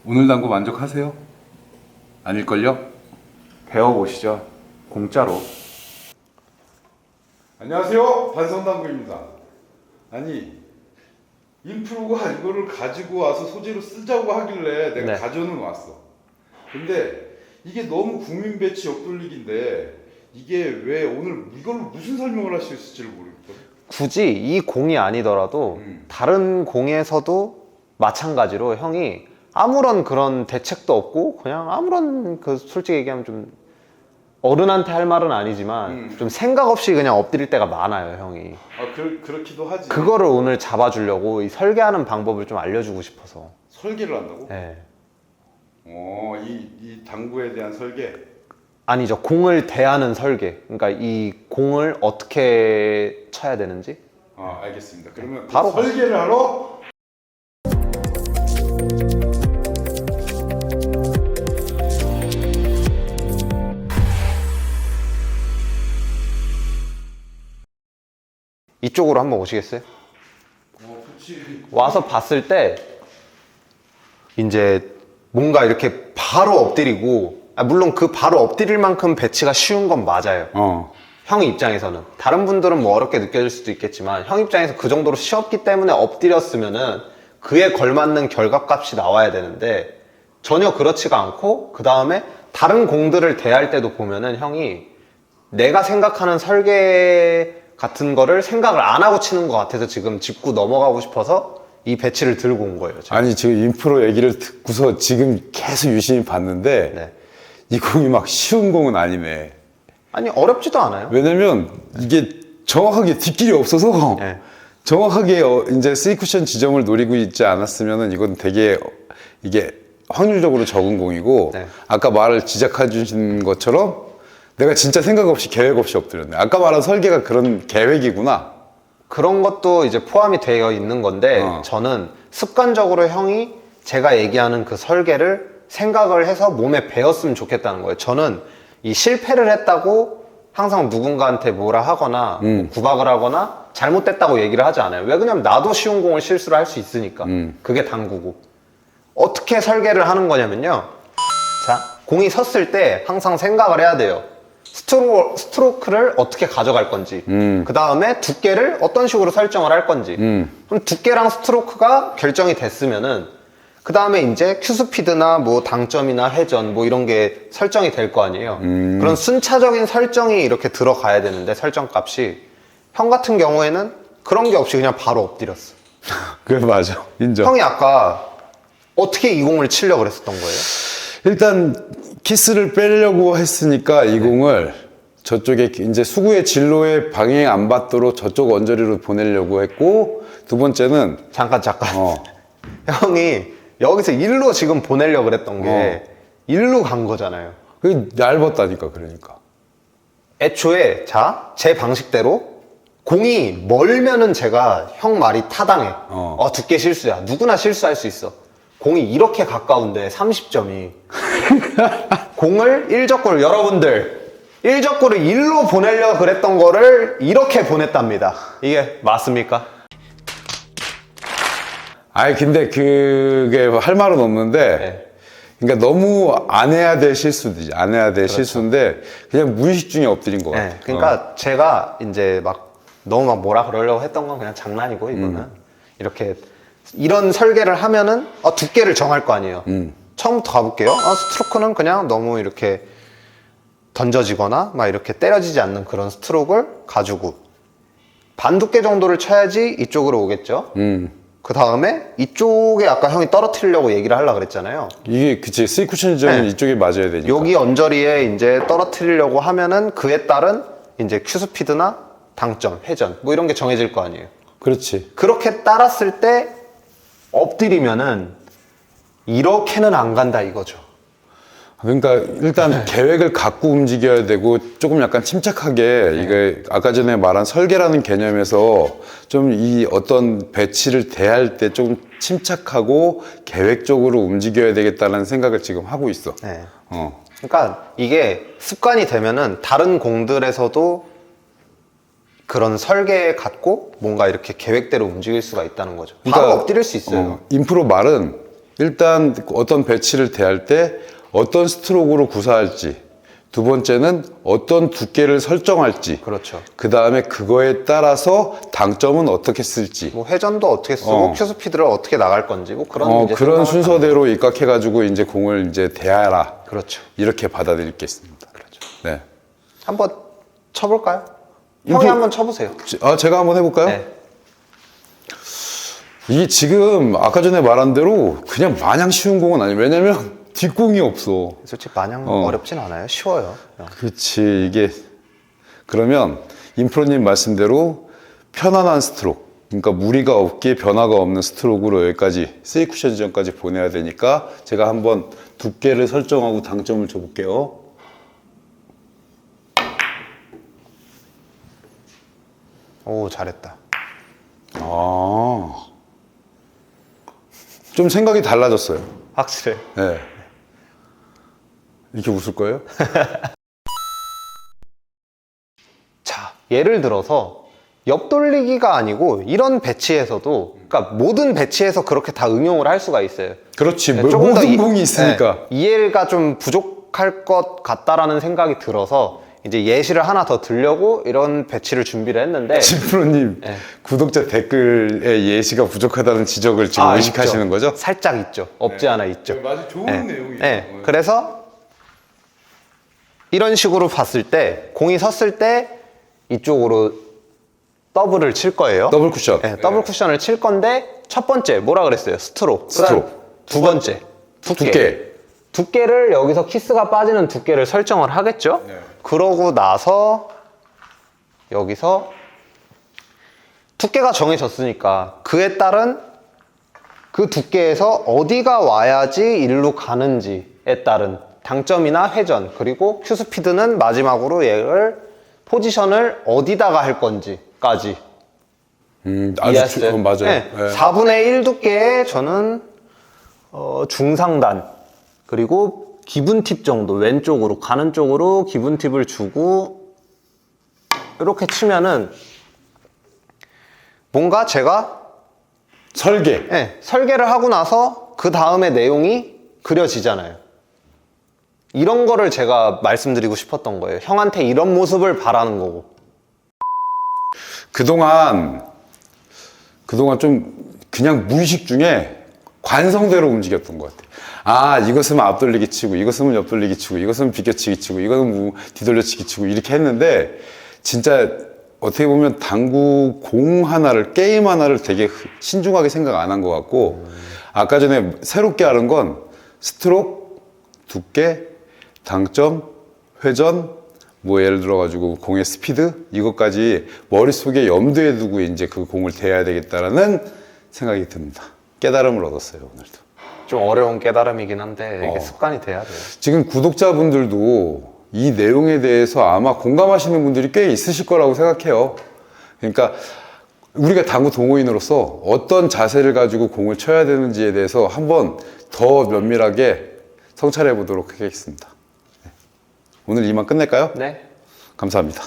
오늘 당구 만족하세요? 아닐걸요? 배워보시죠. 공짜로. 안녕하세요. 반성당구입니다. 아니 인프로가 이거를 가지고 와서 소재로 쓰자고 하길래 내가 네. 가져는 왔어. 근데 이게 너무 국민 배치 옆돌리기인데 이게 왜 오늘 이걸로 무슨 설명을 할 수 있을지를 모르겠거든. 굳이 이 공이 아니더라도 다른 공에서도 마찬가지로 형이 아무런 그런 대책도 없고 그냥 아무런 솔직히 얘기하면 좀 어른한테 할 말은 아니지만 좀 생각 없이 그냥 엎드릴 때가 많아요, 형이. 그렇기도 하지. 그거를 오늘 잡아주려고 이 설계하는 방법을 좀 알려주고 싶어서. 설계를 한다고? 네. 이 당구에 대한 설계. 아니죠, 공을 대하는 설계. 그러니까 이 공을 어떻게 쳐야 되는지. 알겠습니다. 그러면 바로 그 설계를 하러 이쪽으로 한번 오시겠어요? 그치. 와서 봤을 때 이제 뭔가 이렇게 바로 엎드리고, 물론 그 바로 엎드릴 만큼 배치가 쉬운 건 맞아요. 형 입장에서는. 다른 분들은 뭐 어렵게 느껴질 수도 있겠지만 형 입장에서 그 정도로 쉬웠기 때문에 엎드렸으면은 그에 걸맞는 결과값이 나와야 되는데 전혀 그렇지가 않고, 그 다음에 다른 공들을 대할 때도 보면은 형이 내가 생각하는 설계 같은 거를 생각을 안 하고 치는 것 같아서 지금 짚고 넘어가고 싶어서 이 배치를 들고 온 거예요, 제가. 아니 지금 인프로 얘기를 듣고서 지금 계속 유심히 봤는데 네. 이 공이 막 쉬운 공은 아니네. 아니 어렵지도 않아요. 왜냐면 이게 정확하게 뒷길이 없어서 네. 정확하게 이제 3쿠션 지점을 노리고 있지 않았으면은 이건 되게 이게 확률적으로 적은 공이고, 네. 아까 말을 지적해 주신 것처럼 내가 진짜 생각 없이 계획 없이 엎드렸네. 아까 말한 설계가 그런 계획이구나. 그런 것도 이제 포함이 되어 있는 건데 저는 습관적으로 형이 제가 얘기하는 그 설계를 생각을 해서 몸에 배웠으면 좋겠다는 거예요. 저는 이 실패를 했다고 항상 누군가한테 뭐라 하거나 뭐 구박을 하거나 잘못됐다고 얘기를 하지 않아요. 왜 그러냐면 나도 쉬운 공을 실수를 할 수 있으니까. 그게 당구고. 어떻게 설계를 하는 거냐면요, 자, 공이 섰을 때 항상 생각을 해야 돼요. 스트로크를 어떻게 가져갈 건지, 그 다음에 두께를 어떤 식으로 설정을 할 건지. 그럼 두께랑 스트로크가 결정이 됐으면은 그 다음에 이제 큐스피드나 뭐 당점이나 회전 뭐 이런 게 설정이 될 거 아니에요. 그런 순차적인 설정이 이렇게 들어가야 되는데, 설정 값이 형 같은 경우에는 그런 게 없이 그냥 바로 엎드렸어. 그래, 맞아. 인정. 형이 아까 어떻게 이 공을 치려고 그랬었던 거예요? 일단 키스를 빼려고 했으니까 이 공을 저쪽에 이제 수구의 진로에 방향 안 받도록 저쪽 언저리로 보내려고 했고, 두 번째는 잠깐 형이 여기서 일로 지금 보내려고 그랬던 게 일로 간 거잖아요. 그게 얇았다니까. 그러니까 애초에 제 방식대로 공이 멀면은 제가 형 말이 타당해. 두께 실수야. 누구나 실수할 수 있어. 공이 이렇게 가까운데 30점이 공을 일적구를, 여러분들 일적구를 일로 보내려고 그랬던 거를 이렇게 보냈답니다. 이게 맞습니까? 아니 근데 그게 할 말은 없는데, 네. 그러니까 너무 안 해야 될 실수지. 안 해야 될 실수인데 그냥 무의식 중에 엎드린 것 같아. 네, 그러니까 제가 이제 막 너무 막 뭐라 그러려고 했던 건 그냥 장난이고, 이거는 이렇게 이런 설계를 하면은 두께를 정할 거 아니에요. 처음부터 가볼게요. 스트로크는 그냥 너무 이렇게 던져지거나 막 이렇게 때려지지 않는 그런 스트로크를 가지고 반 두께 정도를 쳐야지 이쪽으로 오겠죠. 그 다음에 이쪽에 아까 형이 떨어뜨리려고 얘기를 하려고 그랬잖아요. 이게 그치, 3쿠션 지점은 네. 이쪽에 맞아야 되니까. 여기 언저리에 이제 떨어뜨리려고 하면은 그에 따른 이제 큐스피드나 당점, 회전 뭐 이런 게 정해질 거 아니에요. 그렇지. 그렇게 따랐을 때 엎드리면은 이렇게는 안 간다 이거죠. 그러니까 일단 계획을 갖고 움직여야 되고, 조금 약간 침착하게, 이게 아까 전에 말한 설계라는 개념에서 좀 이 어떤 배치를 대할 때 좀 침착하고 계획적으로 움직여야 되겠다는 생각을 지금 하고 있어. 네. 그러니까 이게 습관이 되면은 다른 공들에서도 그런 설계에 갖고 뭔가 이렇게 계획대로 움직일 수가 있다는 거죠. 바로 그러니까, 엎드릴 수 있어요. 인프로 말은 일단 어떤 배치를 대할 때 어떤 스트로크로 구사할지, 두 번째는 어떤 두께를 설정할지, 그렇죠. 그 다음에 그거에 따라서 당점은 어떻게 쓸지, 뭐 회전도 어떻게 쓰고 큐스피드를 어떻게 나갈 건지 뭐 그런 이제 그런 생각을 순서대로 입각해가지고 이제 공을 이제 대하라. 그렇죠. 이렇게 받아들이겠습니다. 그렇죠. 네. 한번 쳐볼까요? 형이 한번 쳐보세요. 제가 한번 해볼까요? 네. 이게 지금 아까 전에 말한 대로 그냥 마냥 쉬운 공은 아니에요. 왜냐면 뒷공이 없어. 솔직히 마냥 어렵진 않아요. 쉬워요. 그렇지. 이게 그러면 임프로님 말씀대로 편안한 스트로크, 그러니까 무리가 없게 변화가 없는 스트로크로 여기까지 3쿠션 지점까지 보내야 되니까 제가 한번 두께를 설정하고 당점을 줘볼게요. 오, 잘했다. 좀 생각이 달라졌어요. 확실해. 네. 이렇게 웃을 거예요? 자, 예를 들어서 옆돌리기가 아니고 이런 배치에서도, 그러니까 모든 배치에서 그렇게 다 응용을 할 수가 있어요. 그렇지. 네, 조금 더 모든 공이 있으니까. 이해가 좀 부족할 것 같다라는 생각이 들어서 이제 예시를 하나 더 들려고 이런 배치를 준비를 했는데, 진프로님, 네. 구독자 댓글에 예시가 부족하다는 지적을 지금 의식하시는 있죠. 거죠? 살짝 있죠. 없지 않아 있죠. 맞아, 좋은 네. 내용이에요. 네. 그래서 이런 식으로 봤을 때 공이 섰을 때 이쪽으로 더블을 칠 거예요. 더블 쿠션. 네, 더블 쿠션을 칠 건데 첫 번째 뭐라 그랬어요? 스트로크. 스트로크. 두 번째 두께. 두께를 여기서 키스가 빠지는 두께를 설정을 하겠죠? 네. 그러고 나서 여기서 두께가 정해졌으니까 그에 따른 그 두께에서 어디가 와야지 일로 가는지에 따른 당점이나 회전, 그리고 큐스피드는 마지막으로 얘를 포지션을 어디다가 할 건지까지 아주 이해했어요? 맞아요. 네. 네. 4분의 1 두께의 저는 중상단, 그리고 기분 팁 정도, 왼쪽으로 가는 쪽으로 기분 팁을 주고 이렇게 치면은 뭔가 제가 설계. 설계를 하고 나서 그 다음에 내용이 그려지잖아요. 이런 거를 제가 말씀드리고 싶었던 거예요. 형한테 이런 모습을 바라는 거고. 그동안 좀 그냥 무의식 중에 관성대로 움직였던 것 같아요. 아, 이거 쓰면 앞돌리기 치고, 이거 쓰면 옆돌리기 치고, 이거 쓰면 비껴치기 치고, 이거는 뭐 뒤돌려치기 치고, 이렇게 했는데, 진짜 어떻게 보면 당구 공 하나를, 게임 하나를 되게 신중하게 생각 안 한 것 같고, 아까 전에 새롭게 하는 건 스트로크, 두께, 당점, 회전, 뭐 예를 들어가지고 공의 스피드, 이것까지 머릿속에 염두에 두고 이제 그 공을 대해야 되겠다라는 생각이 듭니다. 깨달음을 얻었어요, 오늘도. 좀 어려운 깨달음이긴 한데 이게 습관이 돼야 돼요. 지금 구독자분들도 이 내용에 대해서 아마 공감하시는 분들이 꽤 있으실 거라고 생각해요. 그러니까 우리가 당구 동호인으로서 어떤 자세를 가지고 공을 쳐야 되는지에 대해서 한번 더 면밀하게 성찰해 보도록 하겠습니다. 오늘 이만 끝낼까요? 네. 감사합니다.